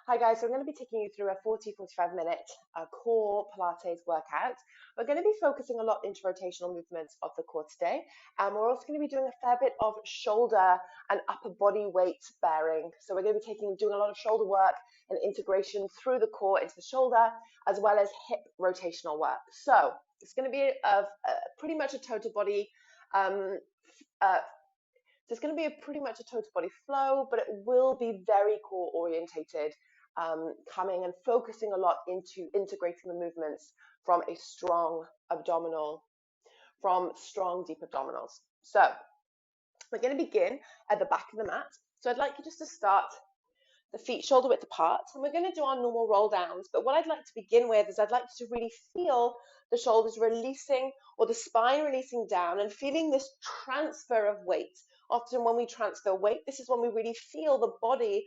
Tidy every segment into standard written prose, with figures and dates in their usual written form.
Hi guys, so I'm going to be taking you through a 45 minute core Pilates workout. We're going to be focusing a lot into rotational movements of the core today. And we're also going to be doing a fair bit of shoulder and upper body weight bearing. So we're going to be doing a lot of shoulder work and integration through the core into the shoulder, as well as hip rotational work. So it's going to be pretty much a total body so it's going to be pretty much a total body flow, but it will be very core orientated, coming and focusing a lot into integrating the movements from a strong deep abdominals. So we're going to begin at the back of the mat. So I'd like you just to start the feet shoulder width apart, and we're going to do our normal roll downs. But what I'd like to begin with is I'd like you to really feel the shoulders releasing or the spine releasing down and feeling this transfer of weight. Often when we transfer weight, this is when we really feel the body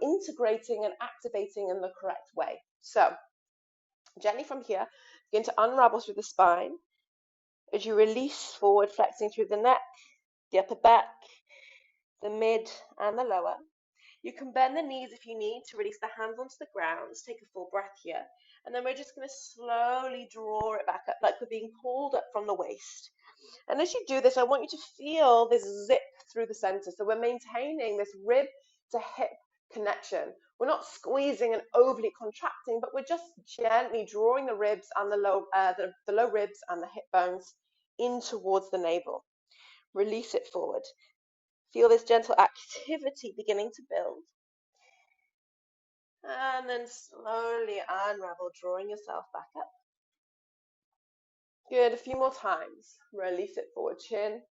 integrating and activating in the correct way. So gently from here, begin to unravel through the spine as you release forward, flexing through the neck, the upper back, the mid and the lower. You can bend the knees if you need to release the hands onto the ground. Let's take a full breath here. And then we're just going to slowly draw it back up like we're being pulled up from the waist. And as you do this, I want you to feel this zip through the center. So we're maintaining this rib to hip connection. We're not squeezing and overly contracting, but we're just gently drawing the ribs and the low ribs and the hip bones in towards the navel. Release it forward. Feel this gentle activity beginning to build. And then slowly unravel, drawing yourself back up. Good, a few more times. Release it forward, chin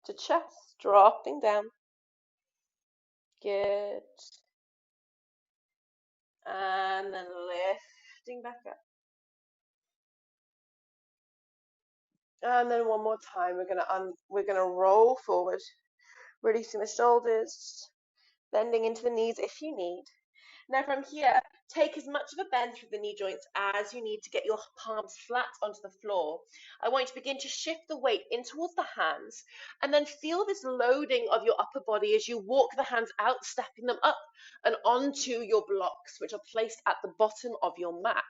to chest, dropping down. Good. And then lifting back up. And then one more time, we're gonna roll forward, releasing the shoulders, bending into the knees if you need. Now from here, take as much of a bend through the knee joints as you need to get your palms flat onto the floor. I want you to begin to shift the weight in towards the hands and then feel this loading of your upper body as you walk the hands out, stepping them up and onto your blocks, which are placed at the bottom of your mat.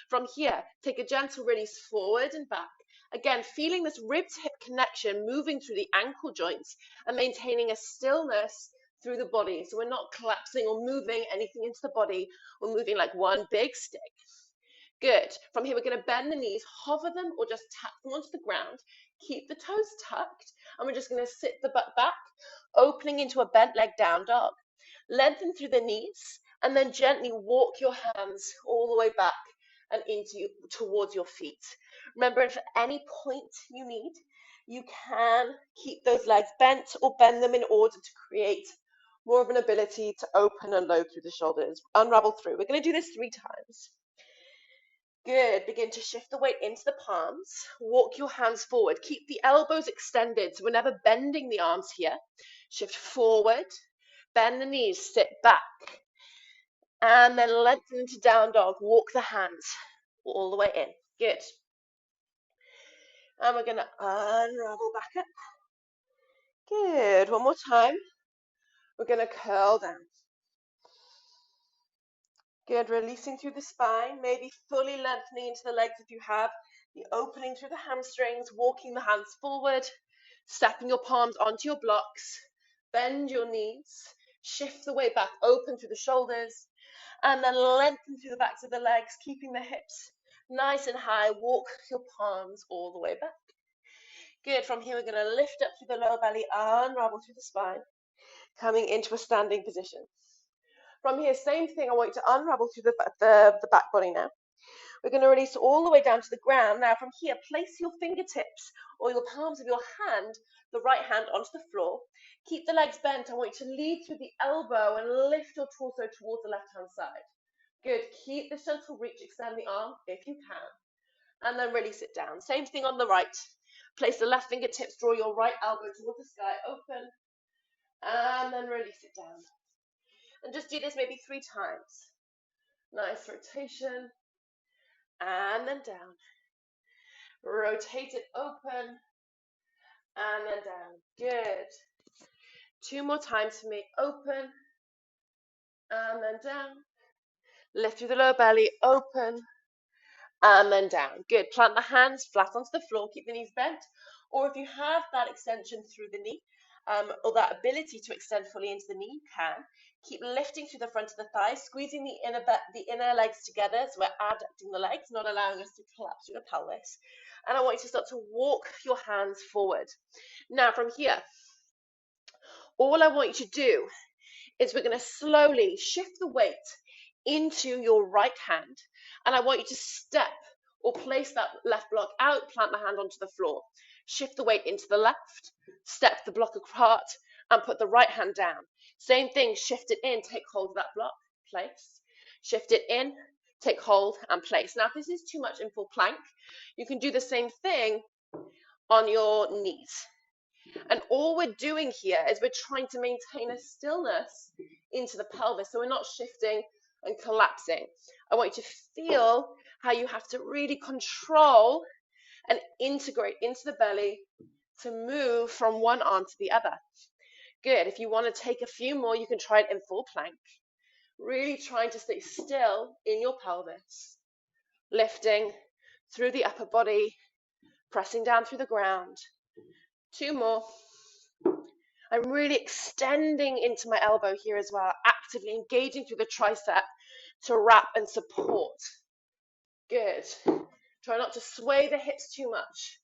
From here, take a gentle release forward and back. Again, feeling this rib-to-hip connection moving through the ankle joints and maintaining a stillness through the body. So we're not collapsing or moving anything into the body. We're moving like one big stick. Good. From here, we're going to bend the knees, hover them or just tap them onto the ground. Keep the toes tucked. And we're just going to sit the butt back, opening into a bent leg down dog. Lengthen through the knees and then gently walk your hands all the way back and towards your feet. Remember, if at any point you need, you can keep those legs bent or bend them in order to create more of an ability to open and load through the shoulders. Unravel through. We're going to do this 3 times. Good. Begin to shift the weight into the palms. Walk your hands forward. Keep the elbows extended, so we're never bending the arms here. Shift forward. Bend the knees. Sit back. And then lengthen into down dog. Walk the hands all the way in. Good. And we're going to unravel back up. Good. One more time. We're going to curl down. Good. Releasing through the spine, maybe fully lengthening into the legs if you have. The opening through the hamstrings, walking the hands forward, stepping your palms onto your blocks. Bend your knees. Shift the weight back, open through the shoulders. And then lengthen through the backs of the legs, keeping the hips nice and high. Walk your palms all the way back. Good. From here, we're going to lift up through the lower belly, unravel through the spine, coming into a standing position. From here, same thing. I want you to unravel through the back body now. We're going to release all the way down to the ground. Now, from here, place your fingertips or your palms of your hand, the right hand, onto the floor. Keep the legs bent. I want you to lead through the elbow and lift your torso towards the left-hand side. Good. Keep this gentle reach. Extend the arm if you can. And then release it down. Same thing on the right. Place the left fingertips, draw your right elbow towards the sky, open, and then release it down. And just do this maybe 3 times. Nice rotation, and then down. Rotate it open, and then down. Good. 2 more times for me. Open, and then down. Lift through the lower belly, open, and then down. Good. Plant the hands flat onto the floor, keep the knees bent. Or if you have that extension through the knee, or that ability to extend fully into the knee, you can. Keep lifting through the front of the thighs, squeezing the inner legs together, so we're adducting the legs, not allowing us to collapse through the pelvis. And I want you to start to walk your hands forward. Now from here, all I want you to do is we're going to slowly shift the weight into your right hand, and I want you to step or place that left block out, plant the hand onto the floor, shift the weight into the left, step the block apart, and put the right hand down. Same thing, shift it in, take hold of that block, place, shift it in, take hold and place. Now if this is too much in full plank, you can do the same thing on your knees. And all we're doing here is we're trying to maintain a stillness into the pelvis, so we're not shifting and collapsing. I want you to feel how you have to really control and integrate into the belly to move from one arm to the other. Good. If you want to take a few more, you can try it in full plank. Really trying to stay still in your pelvis, lifting through the upper body, pressing down through the ground. 2 more. I'm really extending into my elbow here as well, actively engaging through the tricep to wrap and support. Good. Try not to sway the hips too much.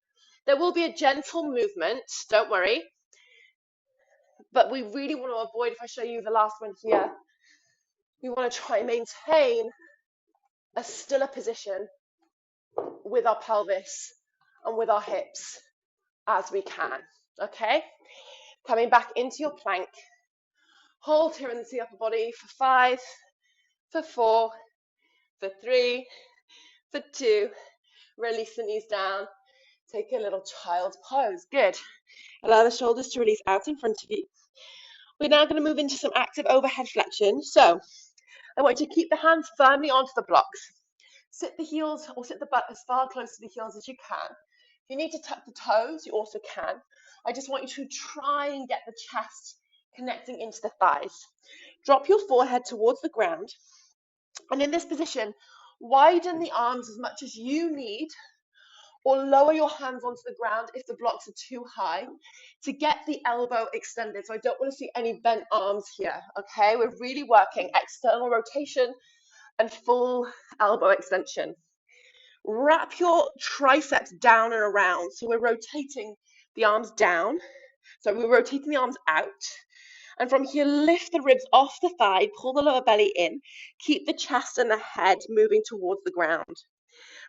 There will be a gentle movement, don't worry. But we really want to avoid, if I show you the last one here, we want to try and maintain a stiller position with our pelvis and with our hips as we can. Okay? Coming back into your plank. Hold here in the upper body for 5, for 4, for 3, for 2. Release the knees down. Take a little child's pose. Good. Allow the shoulders to release out in front of you. We're now going to move into some active overhead flexion. So I want you to keep the hands firmly onto the blocks. Sit the heels or sit the butt as far close to the heels as you can. If you need to tuck the toes, you also can. I just want you to try and get the chest connecting into the thighs. Drop your forehead towards the ground. And in this position, widen the arms as much as you need, or lower your hands onto the ground if the blocks are too high, to get the elbow extended. So I don't want to see any bent arms here, okay? We're really working external rotation and full elbow extension. Wrap your triceps down and around. So we're rotating the arms down. So we're rotating the arms out. And from here, lift the ribs off the thigh, pull the lower belly in, keep the chest and the head moving towards the ground.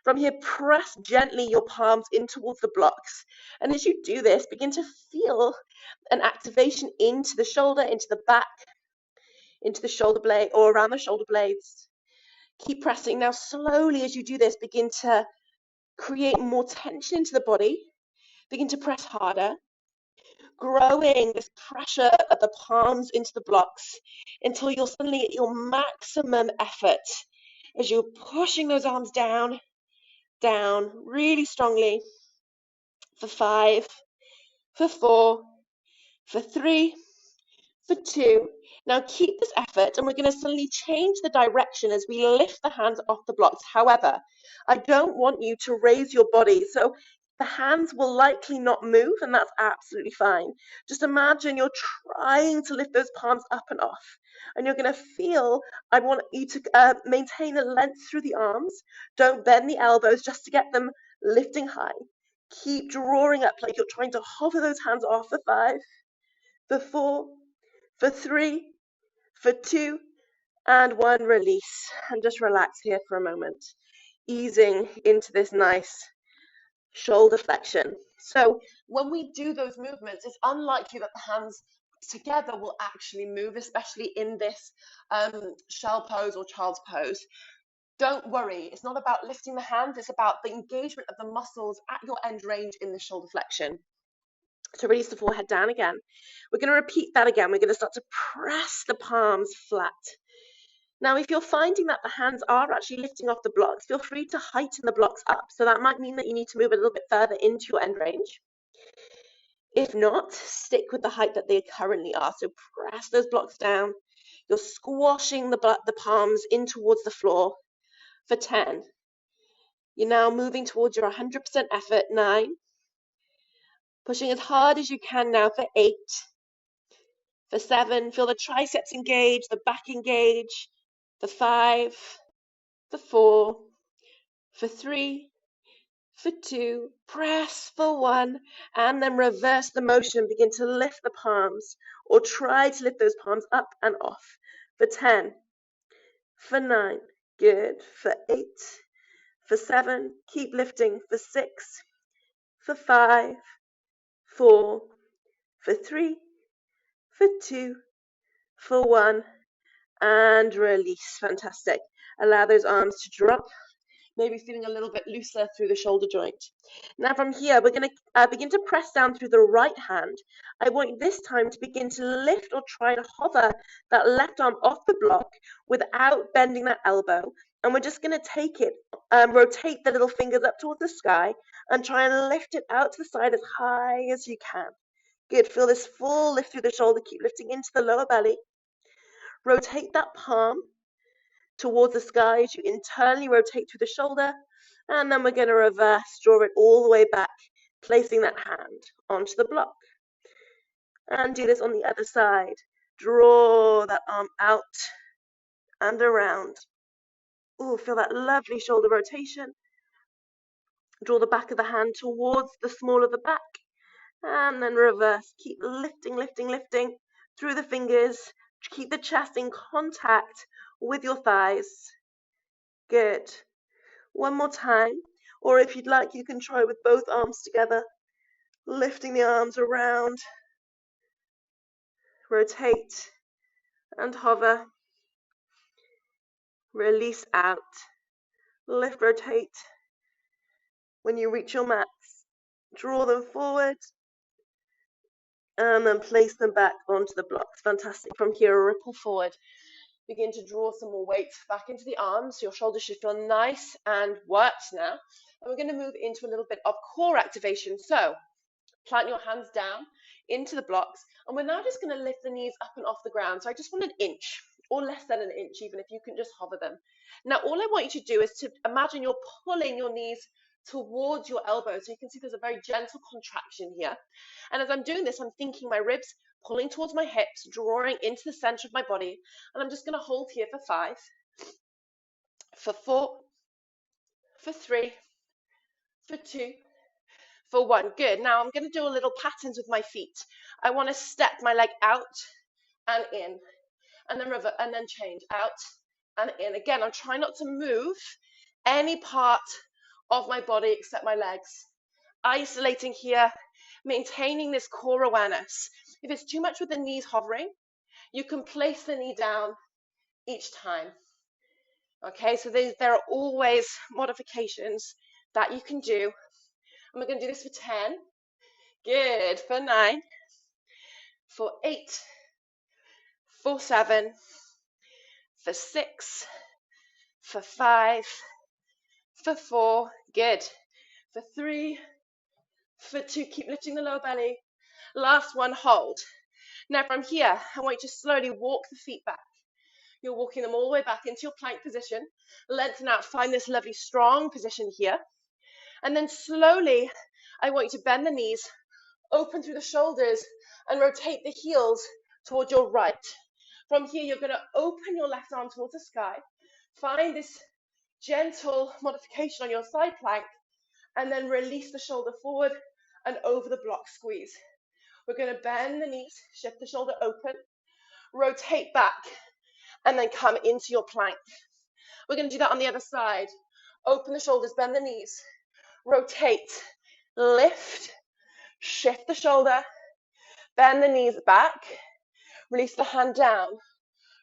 From here, press gently your palms in towards the blocks. And as you do this, begin to feel an activation into the shoulder, into the back, into the shoulder blade, or around the shoulder blades. Keep pressing. Now, slowly as you do this, begin to create more tension into the body. Begin to press harder, growing this pressure of the palms into the blocks until you're suddenly at your maximum effort as you're pushing those arms down, down really strongly for 5, for 4, for 3, for 2. Now keep this effort, and we're going to suddenly change the direction as we lift the hands off the blocks. However, I don't want you to raise your body, so the hands will likely not move, and that's absolutely fine. Just imagine you're trying to lift those palms up and off, and you're going to feel, I want you to maintain a length through the arms. Don't bend the elbows just to get them lifting high. Keep drawing up like you're trying to hover those hands off for 5, for 4, for 3, for 2, and 1. Release, and just relax here for a moment, easing into this nice shoulder flexion. So when we do those movements, it's unlikely that the hands together will actually move, especially in this shell pose or child's pose. Don't worry, it's not about lifting the hands, it's about the engagement of the muscles at your end range in the shoulder flexion. So release the forehead down again. We're going to repeat that again. We're going to start to press the palms flat. Now, if you're finding that the hands are actually lifting off the blocks, feel free to heighten the blocks up. So that might mean that you need to move a little bit further into your end range. If not, stick with the height that they currently are. So press those blocks down. You're squashing the palms in towards the floor for 10. You're now moving towards your 100% effort, 9. Pushing as hard as you can now for 8. For 7, feel the triceps engage, the back engage. For 5, for 4, for 3, for 2, press for 1, and then reverse the motion. Begin to lift the palms, or try to lift those palms up and off. For 10, for 9, good. For 8, for 7, keep lifting. For 6, for 5, 4, for 3, for 2, for 1, and release. Fantastic. Allow those arms to drop, maybe feeling a little bit looser through the shoulder joint. Now from here, we're going to begin to press down through the right hand. I want you this time to begin to lift or try to hover that left arm off the block without bending that elbow. And we're just going to take it, rotate the little fingers up towards the sky and try and lift it out to the side as high as you can. Good. Feel this full lift through the shoulder. Keep lifting into the lower belly. Rotate that palm towards the sky as you internally rotate through the shoulder, and then we're going to reverse, draw it all the way back, placing that hand onto the block. And do this on the other side. Draw that arm out and around. Ooh, feel that lovely shoulder rotation. Draw the back of the hand towards the small of the back, and then reverse. Keep lifting, lifting, lifting through the fingers. Keep the chest in contact with your thighs. Good. One more time, or if you'd like, you can try with both arms together, lifting the arms around, rotate and hover, release out, lift, rotate. When you reach your mats, draw them forward, and then place them back onto the blocks. Fantastic. From here, ripple forward. Begin to draw some more weight back into the arms. Your shoulders should feel nice and worked now. And we're going to move into a little bit of core activation. So plant your hands down into the blocks, and we're now just going to lift the knees up and off the ground. So I just want an inch or less than an inch, even if you can just hover them. Now, all I want you to do is to imagine you're pulling your knees towards your elbows. So you can see there's a very gentle contraction here. And as I'm doing this, I'm thinking my ribs pulling towards my hips, drawing into the center of my body. And I'm just going to hold here for 5, for 4, for 3, for 2, for 1. Good. Now I'm going to do a little patterns with my feet. I want to step my leg out and in, and then revert, and then change out and in. Again, I'm trying not to move any part of my body except my legs. Isolating here, maintaining this core awareness. If it's too much with the knees hovering, you can place the knee down each time. Okay, so there are always modifications that you can do. And we're going to do this for 10. Good. For 9. For 8. For 7. For 6. For 5. For 4. Good. For 3. For 2. Keep lifting the lower belly. Last one, hold. Now from here, I want you to slowly walk the feet back. You're walking them all the way back into your plank position. Lengthen out. Find this lovely strong position here. And then slowly, I want you to bend the knees, open through the shoulders, and rotate the heels towards your right. From here, you're going to open your left arm towards the sky. Find this gentle modification on your side plank, and then release the shoulder forward and over the block squeeze. We're going to bend the knees, shift the shoulder open, rotate back, and then come into your plank. We're going to do that on the other side. Open the shoulders, bend the knees, rotate, lift, shift the shoulder, bend the knees back, release the hand down,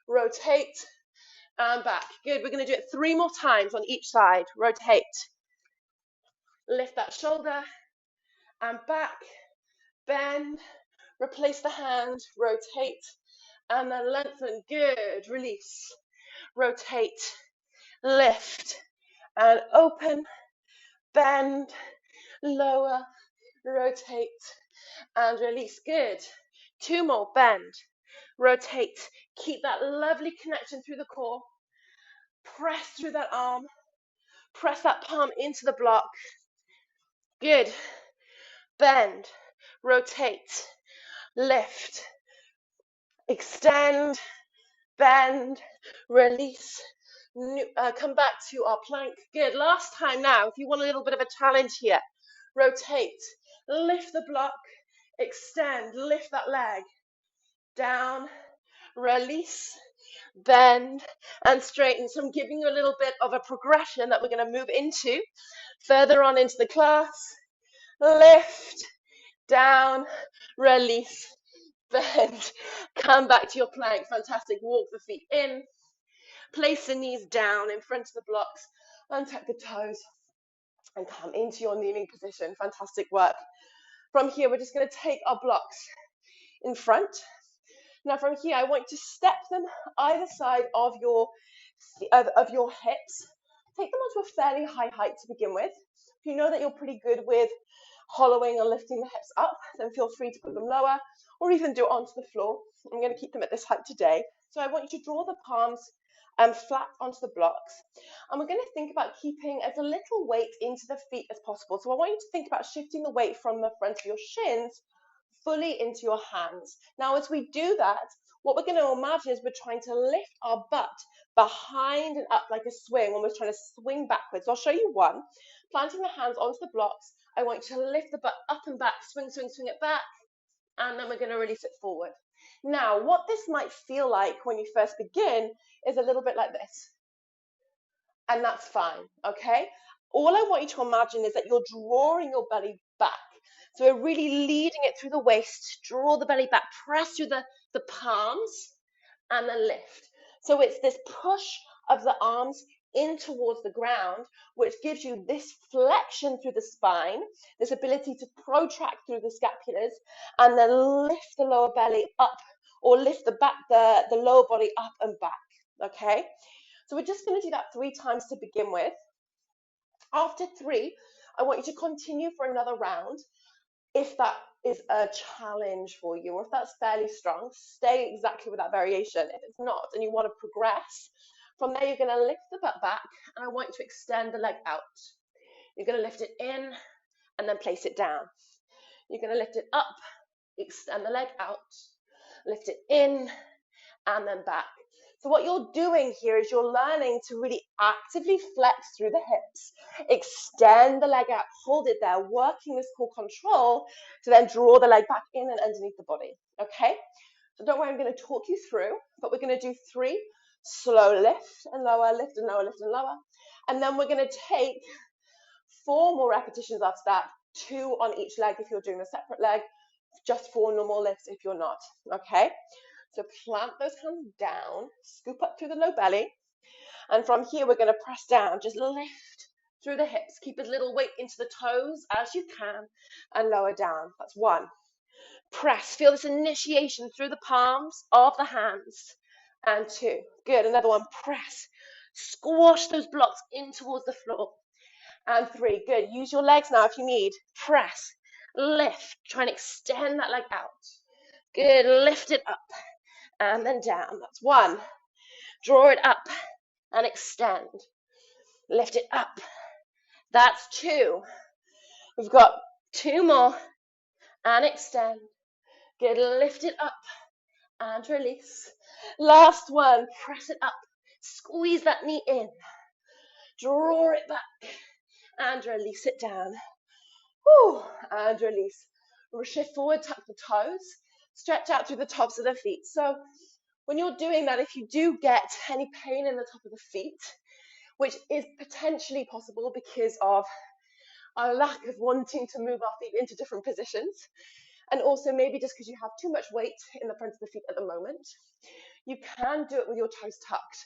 rotate, and back. Good. We're going to do it 3 more times on each side. Rotate, lift that shoulder, and back, bend, replace the hand, rotate, and then lengthen. Good. Release, rotate, lift, and open, bend, lower, rotate, and release. Good. 2 more. Bend, rotate. Keep that lovely connection through the core. Press through that arm. Press that palm into the block. Good. Bend, rotate, lift, extend, bend, release. Come back to our plank. Good. Last time now, if you want a little bit of a challenge here, rotate, lift the block, extend, lift that leg, down, release, bend, and straighten. So I'm giving you a little bit of a progression that we're going to move into further on into the class. Lift, down, release, bend, come back to your plank. Fantastic. Walk the feet in, place the knees down in front of the blocks, untuck the toes, and come into your kneeling position. Fantastic work. From here, we're just going to take our blocks in front. Now from here, I want you to step them either side of your hips. Take them onto a fairly high height to begin with. If you know that you're pretty good with hollowing or lifting the hips up, then feel free to put them lower or even do it onto the floor. I'm going to keep them at this height today. So I want you to draw the palms flat onto the blocks. And we're going to think about keeping as little weight into the feet as possible. So I want you to think about shifting the weight from the front of your shins fully into your hands. Now, as we do that, what we're going to imagine is we're trying to lift our butt behind and up like a swing when we're trying to swing backwards. I'll show you one. Planting the hands onto the blocks, I want you to lift the butt up and back, swing, swing, swing it back, and then we're going to release it forward. Now, what this might feel like when you first begin is a little bit like this. And that's fine, okay? All I want you to imagine is that you're drawing your belly back. So we're really leading it through the waist, draw the belly back, press through the palms, and then lift. So it's this push of the arms in towards the ground, which gives you this flexion through the spine, this ability to protract through the scapulars, and then lift the lower belly up, or lift the lower body up and back, okay? So we're just going to do that 3 times to begin with. After 3, I want you to continue for another round. If that is a challenge for you, or if that's fairly strong, stay exactly with that variation. If it's not, and you want to progress, from there you're going to lift the butt back, and I want you to extend the leg out. You're going to lift it in, and then place it down. You're going to lift it up, extend the leg out, lift it in, and then back. So what you're doing here is you're learning to really actively flex through the hips, extend the leg out, hold it there, working this core control to then draw the leg back in and underneath the body, okay? So don't worry, I'm going to talk you through, but we're going to do 3 slow lift and lower, lift and lower, lift and lower. And then we're going to take 4 more repetitions after that, 2 on each leg if you're doing a separate leg, just 4 normal lifts if you're not, okay? So plant those hands down, scoop up through the low belly. And from here, we're going to press down. Just lift through the hips. Keep as little weight into the toes as you can and lower down. That's 1. Press. Feel this initiation through the palms of the hands. And 2. Good. Another one. Press. Squash those blocks in towards the floor. And 3. Good. Use your legs now if you need. Press. Lift. Try and extend that leg out. Good. Lift it up. And then down. That's 1. Draw it up and extend. Lift it up. That's 2. We've got 2 more and extend. Good. Lift it up and release. Last one. Press it up. Squeeze that knee in. Draw it back and release it down. Whew. And release. Shift forward, tuck the toes. Stretch out through the tops of the feet. So when you're doing that, if you do get any pain in the top of the feet, which is potentially possible because of our lack of wanting to move our feet into different positions, and also maybe just because you have too much weight in the front of the feet at the moment, you can do it with your toes tucked.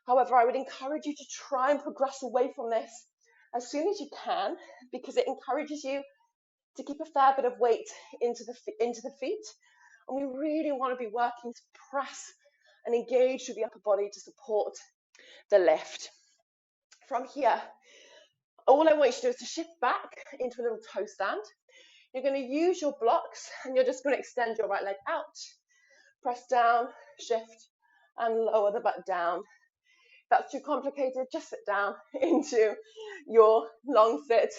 However, I would encourage you to try and progress away from this as soon as you can, because it encourages you to keep a fair bit of weight into the feet. And we really want to be working to press and engage through the upper body to support the lift. From here, all I want you to do is to shift back into a little toe stand. You're going to use your blocks and you're just going to extend your right leg out. Press down, shift, and lower the butt down. If that's too complicated, just sit down into your long sit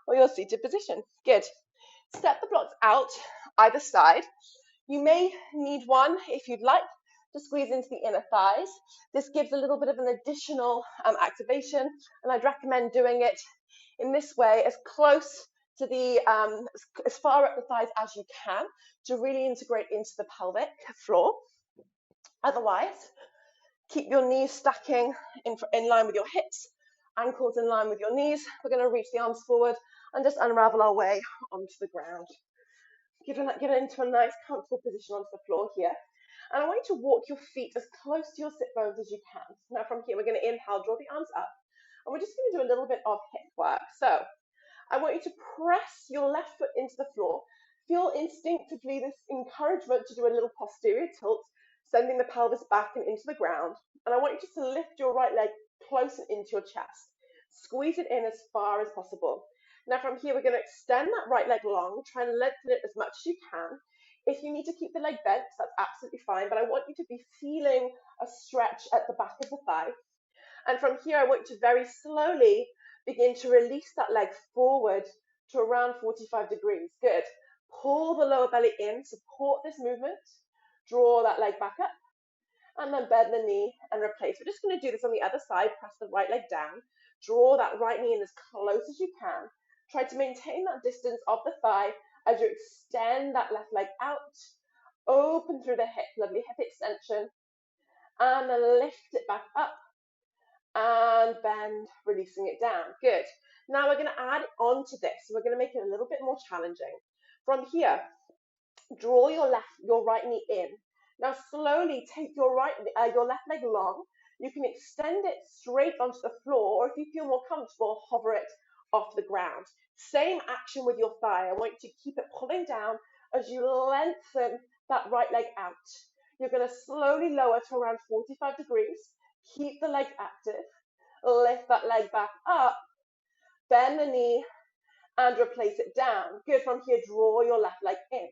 or your seated position. Good. Step the blocks out either side. You may need one if you'd like to squeeze into the inner thighs. This gives a little bit of an additional activation, and I'd recommend doing it in this way, as close to the, as far up the thighs as you can, to really integrate into the pelvic floor. Otherwise, keep your knees stacking in line with your hips, ankles in line with your knees. We're going to reach the arms forward and just unravel our way onto the ground. Get into a nice, comfortable position onto the floor here. And I want you to walk your feet as close to your sit bones as you can. Now from here, we're going to inhale, draw the arms up. And we're just going to do a little bit of hip work. So I want you to press your left foot into the floor. Feel instinctively this encouragement to do a little posterior tilt, sending the pelvis back and into the ground. And I want you just to lift your right leg close and into your chest. Squeeze it in as far as possible. Now from here, we're going to extend that right leg long, try and lengthen it as much as you can. If you need to keep the leg bent, that's absolutely fine, but I want you to be feeling a stretch at the back of the thigh. And from here, I want you to very slowly begin to release that leg forward to around 45 degrees. Good. Pull the lower belly in, support this movement. Draw that leg back up, and then bend the knee and replace. We're just going to do this on the other side. Press the right leg down. Draw that right knee in as close as you can. Try to maintain that distance of the thigh as you extend that left leg out. Open through the hip, lovely hip extension. And then lift it back up. And bend, releasing it down. Good. Now we're going to add on to this. We're going to make it a little bit more challenging. From here, draw your right knee in. Now slowly take your left leg long. You can extend it straight onto the floor, or if you feel more comfortable, hover it off the ground. Same action with your thigh. I want you to keep it pulling down as you lengthen that right leg out. You're going to slowly lower to around 45 degrees. Keep the leg active. Lift that leg back up. Bend the knee and replace it down. Good. From here, draw your left leg in.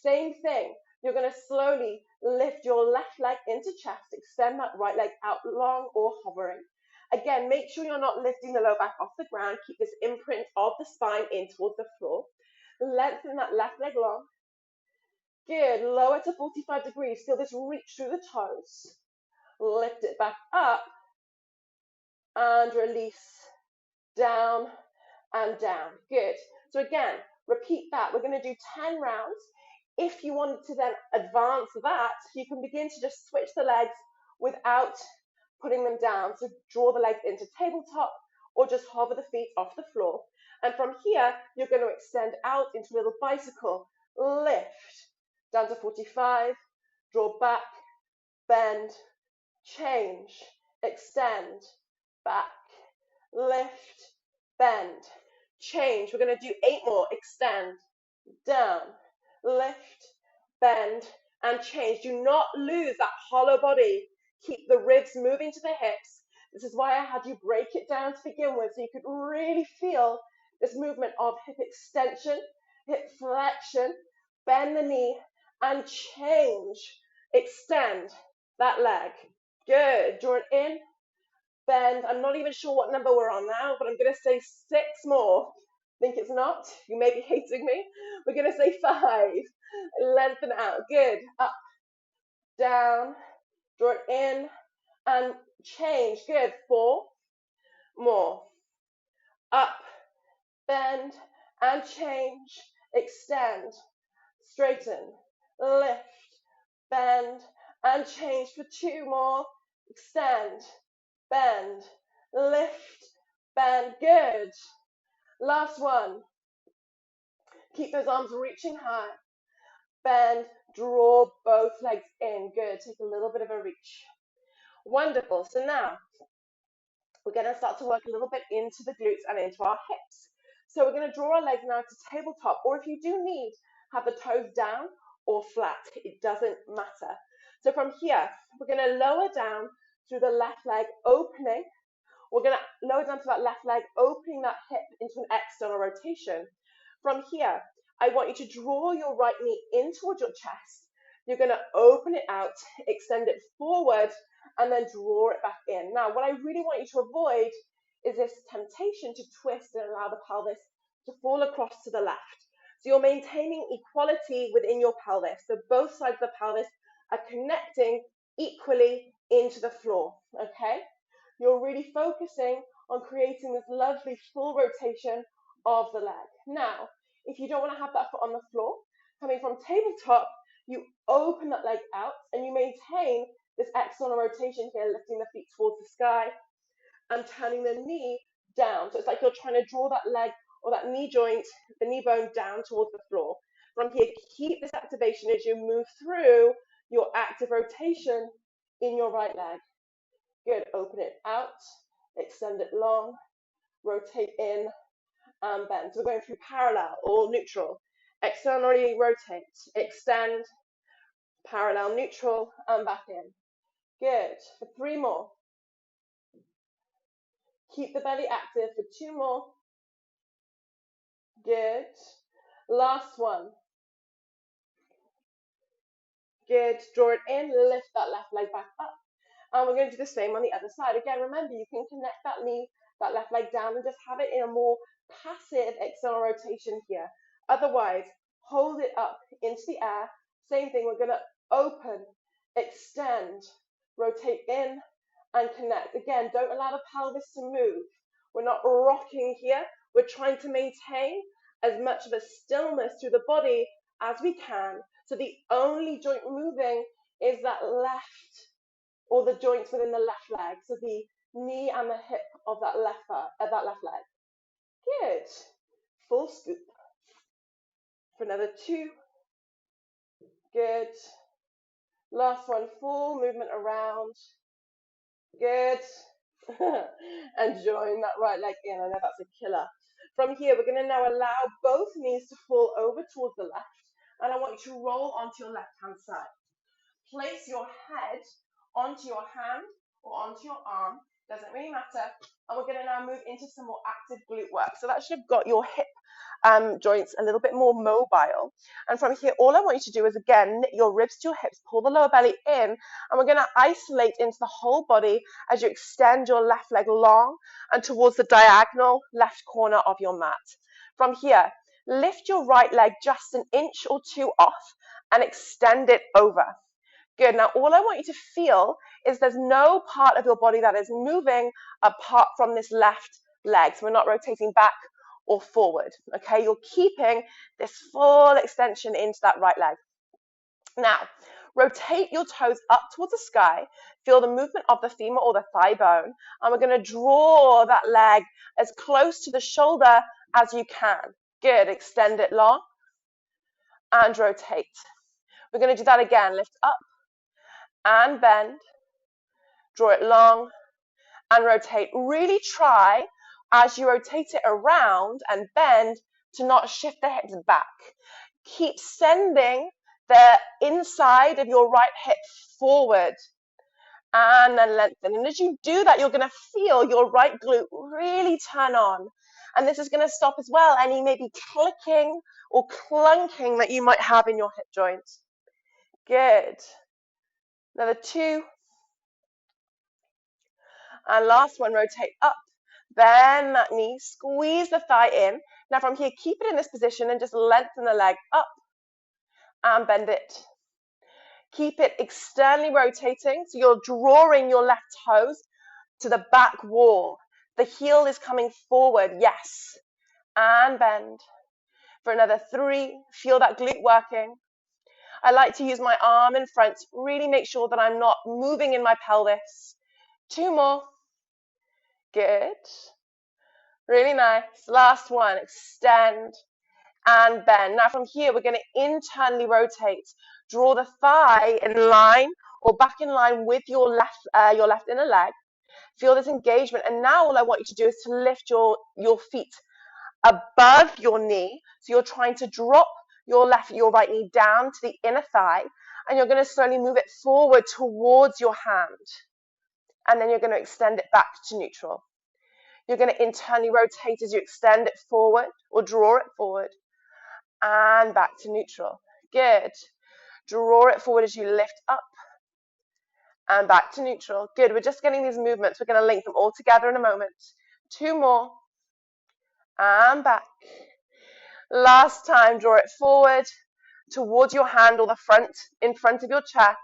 Same thing. You're going to slowly lift your left leg into chest. Extend that right leg out long or hovering. Again, make sure you're not lifting the lower back off the ground. Keep this imprint of the spine in towards the floor. Lengthen that left leg long. Good. Lower to 45 degrees. Feel this reach through the toes. Lift it back up and release down and down. Good. So again, repeat that. We're going to do 10 rounds. If you wanted to then advance that, you can begin to just switch the legs without putting them down. So draw the legs into tabletop or just hover the feet off the floor. And from here, you're going to extend out into a little bicycle. Lift down to 45, draw back, bend, change, extend, back, lift, bend, change. We're going to do 8 more. Extend, down, lift, bend, and change. Do not lose that hollow body. Keep the ribs moving to the hips. This is why I had you break it down to begin with, so you could really feel this movement of hip extension, hip flexion, bend the knee, and change. Extend that leg. Good. Draw it in, bend. I'm not even sure what number we're on now, but I'm going to say 6 more. Think it's not? You may be hating me. We're going to say 5. Lengthen out. Good. Up, down, draw it in, and change. Good. 4 more. Up, bend, and change. Extend, straighten, lift, bend, and change for 2 more. Extend, bend, lift, bend. Good. Last one. Keep those arms reaching high. Bend, draw both legs in. Good. Take a little bit of a reach. Wonderful. So now we're going to start to work a little bit into the glutes and into our hips. So we're going to draw our legs now to tabletop, or if you do need, have the toes down or flat. It doesn't matter. So from here, we're going to lower down through the left leg, opening. We're going to lower down to that left leg, opening that hip into an external rotation. From here, I want you to draw your right knee in towards your chest. You're going to open it out, extend it forward, and then draw it back in. Now, what I really want you to avoid is this temptation to twist and allow the pelvis to fall across to the left. So you're maintaining equality within your pelvis. So both sides of the pelvis are connecting equally into the floor, okay? You're really focusing on creating this lovely full rotation of the leg. Now, if you don't want to have that foot on the floor, coming from tabletop, you open that leg out and you maintain this external rotation here, lifting the feet towards the sky and turning the knee down. So it's like you're trying to draw that leg or that knee joint, the knee bone down towards the floor. From here, keep this activation as you move through your active rotation in your right leg. Good, open it out, extend it long, rotate in and bend. So we're going through parallel or neutral. Externally rotate, extend, parallel, neutral, and back in. Good, for 3 more. Keep the belly active for 2 more. Good. Last one. Good. Draw it in, lift that left leg back up. And we're going to do the same on the other side. Again, remember, you can connect that knee, that left leg down, and just have it in a more passive external rotation here. Otherwise, hold it up into the air. Same thing, we're going to open, extend, rotate in, and connect. Again, don't allow the pelvis to move. We're not rocking here. We're trying to maintain as much of a stillness through the body as we can. So the only joint moving is that left, or the joints within the left leg. So the knee and the hip of that left leg. Good. Full scoop. For another 2. Good. Last one, full movement around. Good. And join that right leg in. I know that's a killer. From here, we're going to now allow both knees to fall over towards the left. And I want you to roll onto your left-hand side. Place your head onto your hand or onto your arm. Doesn't really matter. And we're going to now move into some more active glute work. So that should have got your hip joints a little bit more mobile. And from here, all I want you to do is, again, knit your ribs to your hips, pull the lower belly in, and we're going to isolate into the whole body as you extend your left leg long and towards the diagonal left corner of your mat. From here, lift your right leg just an inch or 2 off and extend it over. Good. Now, all I want you to feel is there's no part of your body that is moving apart from this left leg. So we're not rotating back or forward. Okay, you're keeping this full extension into that right leg. Now, rotate your toes up towards the sky. Feel the movement of the femur or the thigh bone. And we're going to draw that leg as close to the shoulder as you can. Good. Extend it long and rotate. We're going to do that again. Lift up and bend, draw it long and rotate. Really try as you rotate it around and bend to not shift the hips back. Keep sending the inside of your right hip forward and then lengthen. And as you do that, you're going to feel your right glute really turn on. And this is going to stop as well any maybe clicking or clunking that you might have in your hip joints. Good. Another 2. And last one, rotate up, bend that knee, squeeze the thigh in. Now from here, keep it in this position and just lengthen the leg up and bend it. Keep it externally rotating, so you're drawing your left toes to the back wall. The heel is coming forward, yes, and bend. For another 3, feel that glute working. I like to use my arm in front, really make sure that I'm not moving in my pelvis. 2 more. Good. Really nice. Last one. Extend and bend. Now from here, we're going to internally rotate. Draw the thigh in line or back in line with your left inner leg. Feel this engagement. And now all I want you to do is to lift your feet above your knee. So you're trying to drop your right knee down to the inner thigh. And you're going to slowly move it forward towards your hand. And then you're going to extend it back to neutral. You're going to internally rotate as you extend it forward or draw it forward and back to neutral. Good. Draw it forward as you lift up and back to neutral. Good. We're just getting these movements. We're going to link them all together in a moment. 2 more. And back. Last time, draw it forward towards your hand or the front, in front of your chest.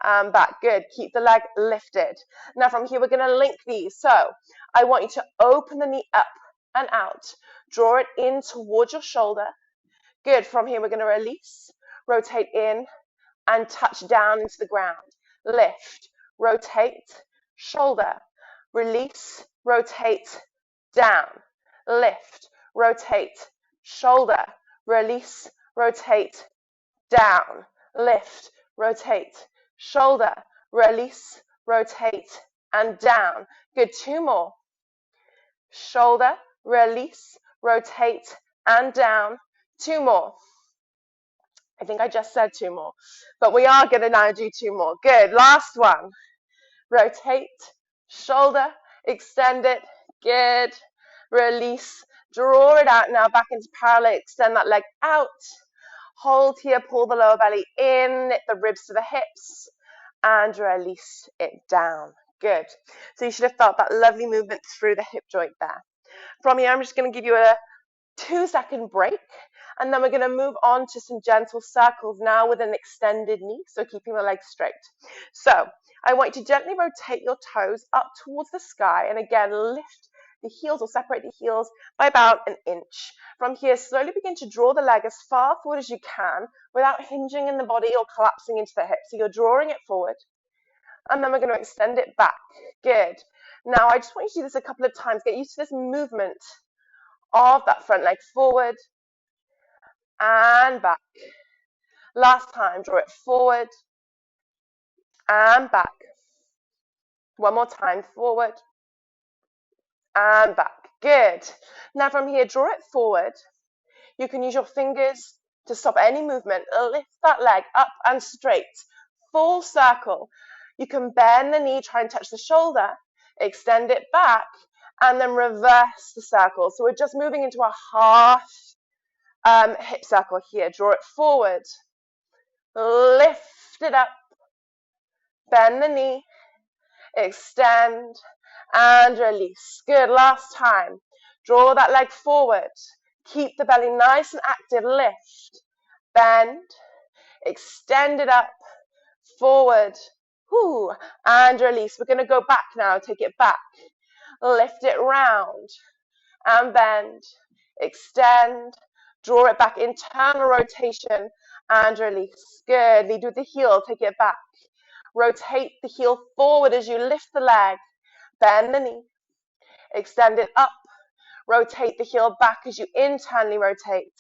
And back. Good. Keep the leg lifted. Now from here, we're going to link these. So I want you to open the knee up and out. Draw it in towards your shoulder. Good. From here, we're going to release, rotate in, and touch down into the ground. Lift, rotate, shoulder, release, rotate, down. Lift, rotate, shoulder, release, rotate, down. Lift, rotate, shoulder, release, rotate, and down. Good. 2 more. Shoulder, release, rotate, and down. 2 more. I think I just said 2 more, but we are going to now do 2 more. Good. Last one. Rotate, shoulder, extend it. Good. Release. Draw it out now back into parallel. Extend that leg out. Hold here. Pull the lower belly in. Knit the ribs to the hips. And release it down. Good. So you should have felt that lovely movement through the hip joint there. From here, I'm just going to give you a 2-second break. And then we're going to move on to some gentle circles now with an extended knee, so keeping the legs straight. So I want you to gently rotate your toes up towards the sky, and again, lift the heels or separate the heels by about 1 inch. From here, slowly begin to draw the leg as far forward as you can without hinging in the body or collapsing into the hips. So you're drawing it forward, and then we're going to extend it back. Good. Now, I just want you to do this a couple of times. Get used to this movement of that front leg forward, and back. Last time, draw it forward and back. One more time, forward and back. Good. Now from here, draw it forward. You can use your fingers to stop any movement. Lift that leg up and straight. Full circle. You can bend the knee, try and touch the shoulder. Extend it back and then reverse the circle. So we're just moving into a half hip circle here. Draw it forward. Lift it up, bend the knee, extend, and release. Good. Last time. Draw that leg forward. Keep the belly nice and active. Lift, bend, extend it up, forward, and release. We're going to go back now. Take it back. Lift it round and bend, extend, draw it back, internal rotation, and release. Good. Lead with the heel. Take it back. Rotate the heel forward as you lift the leg. Bend the knee. Extend it up. Rotate the heel back as you internally rotate.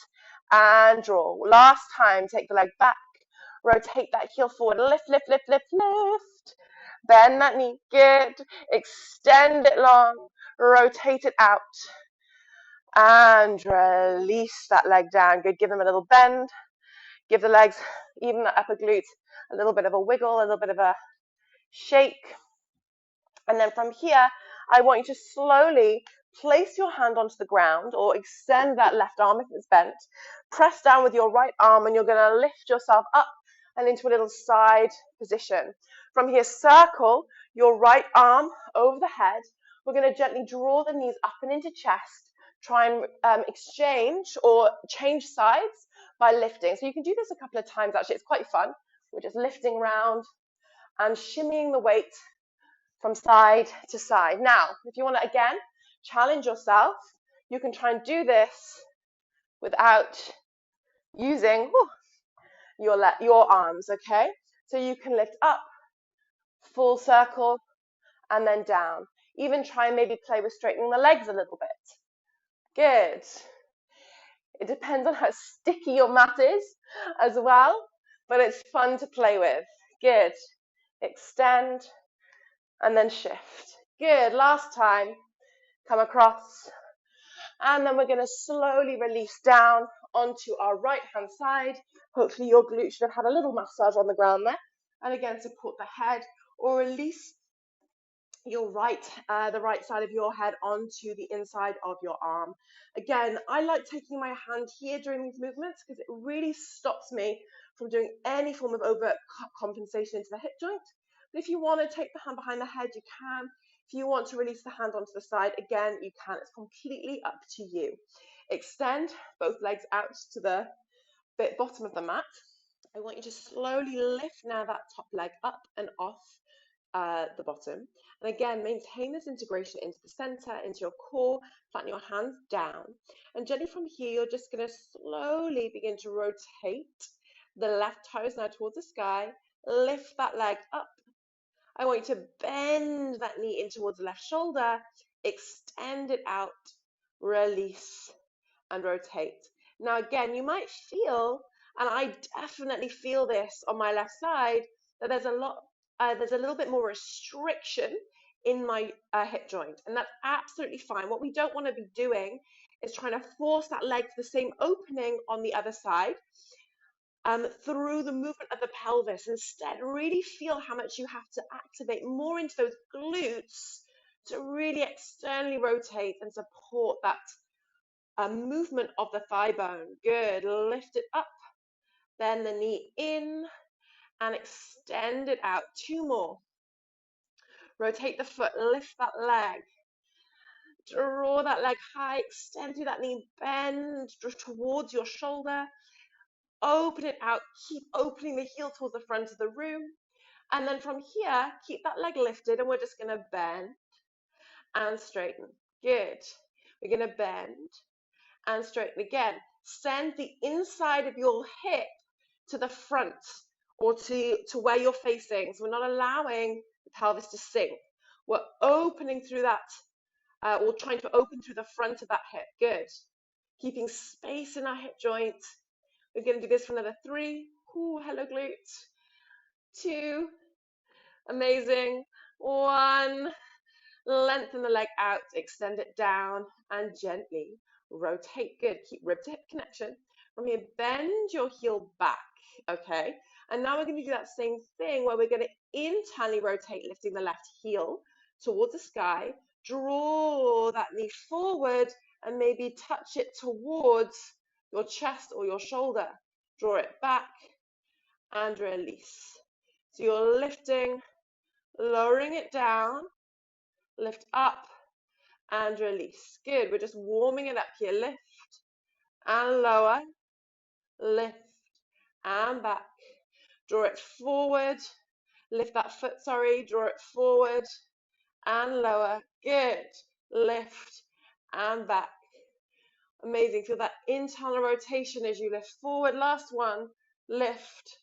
And draw. Last time, take the leg back. Rotate that heel forward. Lift, lift, lift, lift, lift. Bend that knee. Good. Extend it long. Rotate it out. And release that leg down. Good. Give them a little bend. Give the legs, even the upper glutes, a little bit of a wiggle, a little bit of a shake. And then from here, I want you to slowly place your hand onto the ground or extend that left arm if it's bent. Press down with your right arm and you're going to lift yourself up and into a little side position. From here, circle your right arm over the head. We're going to gently draw the knees up and into chest. Try and exchange or change sides by lifting. So you can do this a couple of times actually. It's quite fun. We're just lifting around and shimmying the weight from side to side. Now, if you want to again challenge yourself, you can try and do this without using your arms, okay? So you can lift up, full circle, and then down. Even try and maybe play with straightening the legs a little bit. Good. It depends on how sticky your mat is as well, but it's fun to play with. Good. Extend and then shift. Good. Last time. Come across. And then we're going to slowly release down onto our right hand side. Hopefully your glutes should have had a little massage on the ground there. And again, support the head or release your the right side of your head onto the inside of your arm. Again, I like taking my hand here during these movements because it really stops me from doing any form of overt compensation into the hip joint. But if you want to take the hand behind the head, you can. If you want to release the hand onto the side, again, you can. It's completely up to you. Extend both legs out to the bottom of the mat. I want you to slowly lift now that top leg up and off the bottom. And again, maintain this integration into the center, into your core, flatten your hands down. And gently from here, you're just going to slowly begin to rotate the left toes now towards the sky. Lift that leg up. I want you to bend that knee in towards the left shoulder, extend it out, release, and rotate. Now, again, you might feel, and I definitely feel this on my left side, that there's a little bit more restriction in my hip joint, and that's absolutely fine. What we don't want to be doing is trying to force that leg to the same opening on the other side through the movement of the pelvis. Instead, really feel how much you have to activate more into those glutes to really externally rotate and support that movement of the thigh bone. Good. Lift it up, bend the knee in, and extend it out. Two more. Rotate the foot, lift that leg. Draw that leg high, extend through that knee, bend towards your shoulder. Open it out, keep opening the heel towards the front of the room. And then from here, keep that leg lifted, and we're just going to bend and straighten. Good. We're going to bend and straighten again. Send the inside of your hip to the front or to where you're facing. So we're not allowing the pelvis to sink. We're opening through that, or trying to open through the front of that hip. Good. Keeping space in our hip joint. We're going to do this for another 3. Ooh, hello, glutes. 2. Amazing. 1. Lengthen the leg out, extend it down, and gently rotate. Good. Keep rib to hip connection. From here, bend your heel back. Okay. And now we're going to do that same thing where we're going to internally rotate, lifting the left heel towards the sky. Draw that knee forward and maybe touch it towards your chest or your shoulder. Draw it back and release. So you're lifting, lowering it down, lift up and release. Good. We're just warming it up here. Lift and lower, lift and back. Draw it forward, lift that foot, draw it forward and lower. Good. Lift and back. Amazing. Feel that internal rotation as you lift forward. Last one. Lift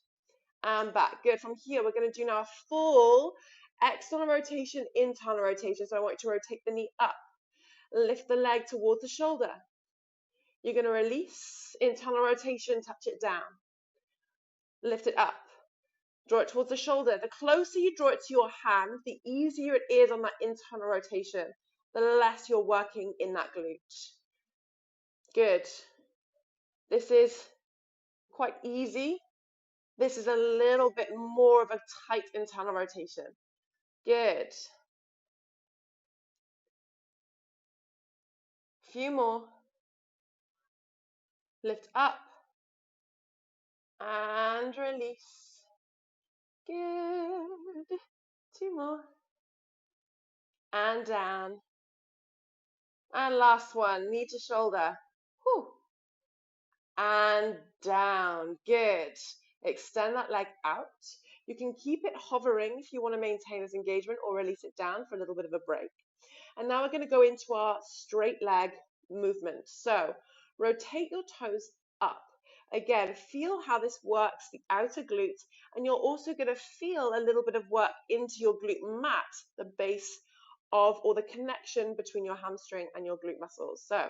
and back. Good. From here, we're going to do now a full external rotation, internal rotation. So I want you to rotate the knee up. Lift the leg towards the shoulder. You're going to release, internal rotation, touch it down. Lift it up. Draw it towards the shoulder. The closer you draw it to your hand, the easier it is on that internal rotation, the less you're working in that glute. Good. This is quite easy. This is a little bit more of a tight internal rotation. Good. A few more. Lift up and release. Good. 2 more. And down. And last one, knee to shoulder. Whew. And down. Good. Extend that leg out. You can keep it hovering if you want to maintain this engagement, or release it down for a little bit of a break. And now we're going to go into our straight leg movement. So rotate your toes up. Again, feel how this works the outer glutes, and you're also going to feel a little bit of work into your glute mat, the base of, or the connection between your hamstring and your glute muscles. So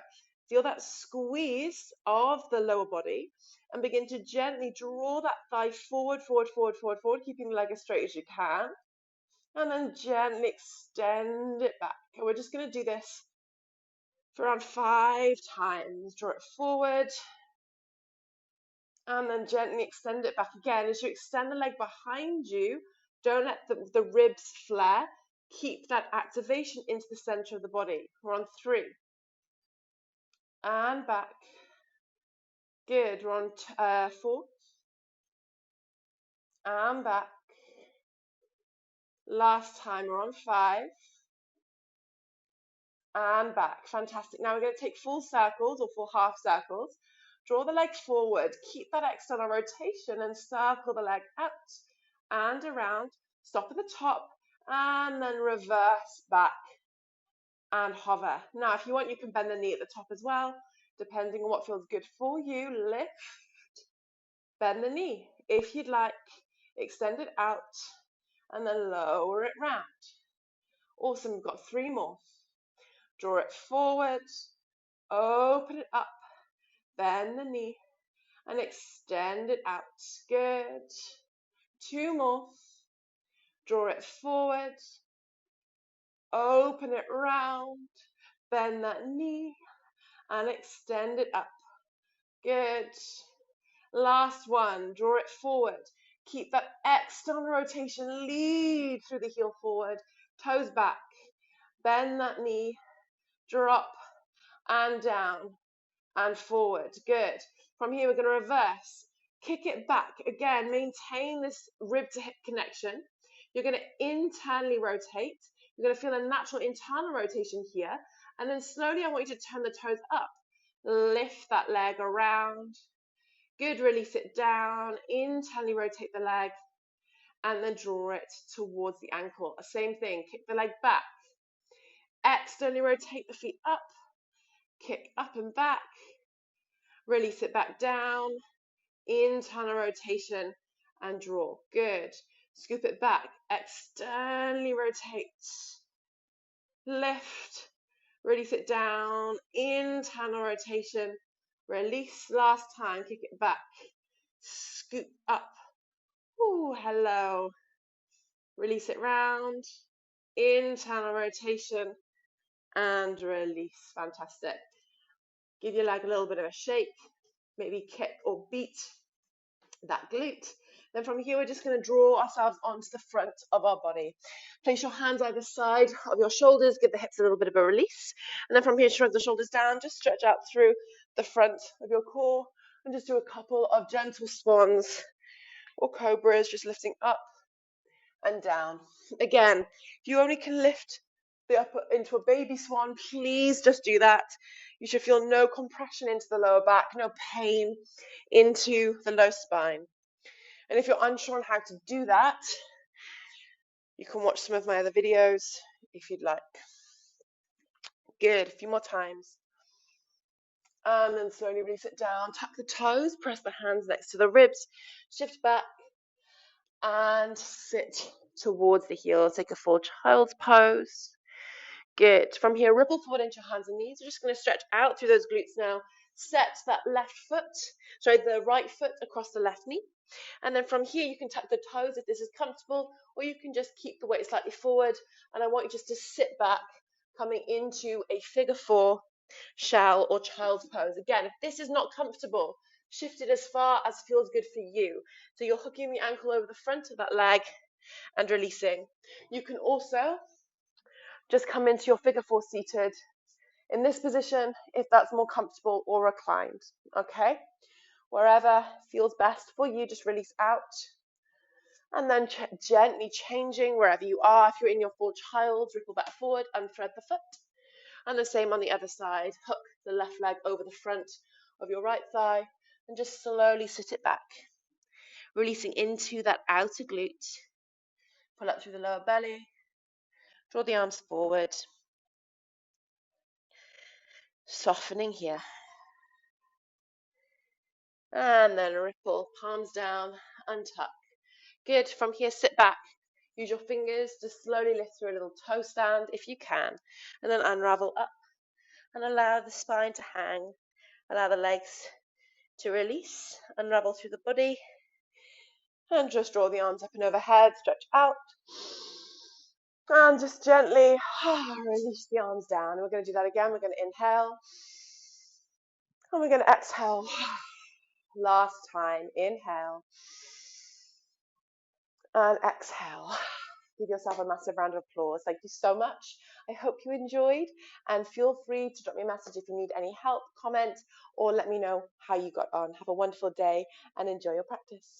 feel that squeeze of the lower body and begin to gently draw that thigh forward, forward, forward, forward, forward, keeping the leg as straight as you can. And then gently extend it back. And we're just going to do this for around 5 times. Draw it forward. And then gently extend it back again. As you extend the leg behind you, don't let the ribs flare. Keep that activation into the center of the body. We're on 3. And back. Good. We're on 4. And back. Last time, we're on 5. And back. Fantastic. Now we're going to take full circles or full half circles. Draw the leg forward. Keep that external rotation and circle the leg out and around. Stop at the top and then reverse back and hover. Now, if you want, you can bend the knee at the top as well, depending on what feels good for you. Lift, bend the knee. If you'd like, extend it out and then lower it round. Awesome. We've got 3 more. Draw it forward, open it up, bend the knee, and extend it out. Good. 2 more. Draw it forward, open it round, bend that knee, and extend it up. Good. Last one. Draw it forward. Keep that external rotation. Lead through the heel forward, toes back, bend that knee, drop, and down. And forward. Good. From here, we're going to reverse. Kick it back. Again, maintain this rib to hip connection. You're going to internally rotate. You're going to feel a natural internal rotation here. And then slowly, I want you to turn the toes up. Lift that leg around. Good. Release it down. Internally rotate the leg. And then draw it towards the ankle. Same thing. Kick the leg back. Externally rotate the feet up. Kick up and back. Release it back down, internal rotation, and draw. Good. Scoop it back, externally rotate, lift, release it down, internal rotation, release. Last time, kick it back, scoop up. Ooh, hello. Release it round, internal rotation, and release. Fantastic. Give your leg a little bit of a shake. Maybe kick or beat that glute. Then from here, we're just going to draw ourselves onto the front of our body. Place your hands either side of your shoulders, give the hips a little bit of a release. And then from here, shrug the shoulders down, just stretch out through the front of your core and just do a couple of gentle swans or cobras, just lifting up and down. Again, if you only can lift the upper into a baby swan, please just do that. You should feel no compression into the lower back, no pain into the low spine. And if you're unsure on how to do that, you can watch some of my other videos if you'd like. Good, a few more times. And then slowly release it down. Tuck the toes, press the hands next to the ribs, shift back, and sit towards the heels. Take a full child's pose. Good. From here, ripple forward into your hands and knees. We're just going to stretch out through those glutes now. Set that the right foot across the left knee. And then from here, you can tuck the toes if this is comfortable, or you can just keep the weight slightly forward. And I want you just to sit back, coming into a figure 4 shell or child's pose. Again, if this is not comfortable, shift it as far as feels good for you. So you're hooking the ankle over the front of that leg and releasing. You can also just come into your figure 4 seated in this position if that's more comfortable, or reclined. Okay, wherever feels best for you, just release out. And then gently changing wherever you are. If you're in your full child, ripple back forward and thread the foot. And the same on the other side. Hook the left leg over the front of your right thigh and just slowly sit it back. Releasing into that outer glute. Pull up through the lower belly. Draw the arms forward. Softening here. And then ripple, palms down, untuck. Good. From here, sit back. Use your fingers to slowly lift through a little toe stand if you can. And then unravel up and allow the spine to hang. Allow the legs to release. Unravel through the body. And just draw the arms up and overhead. Stretch out. And just gently release the arms down. And we're going to do that again. We're going to inhale. And we're going to exhale. Last time. Inhale. And exhale. give yourself a massive round of applause. Thank you so much. I hope you enjoyed, and feel free to drop me a message if you need any help, comment, or let me know how you got on. Have a wonderful day and enjoy your practice.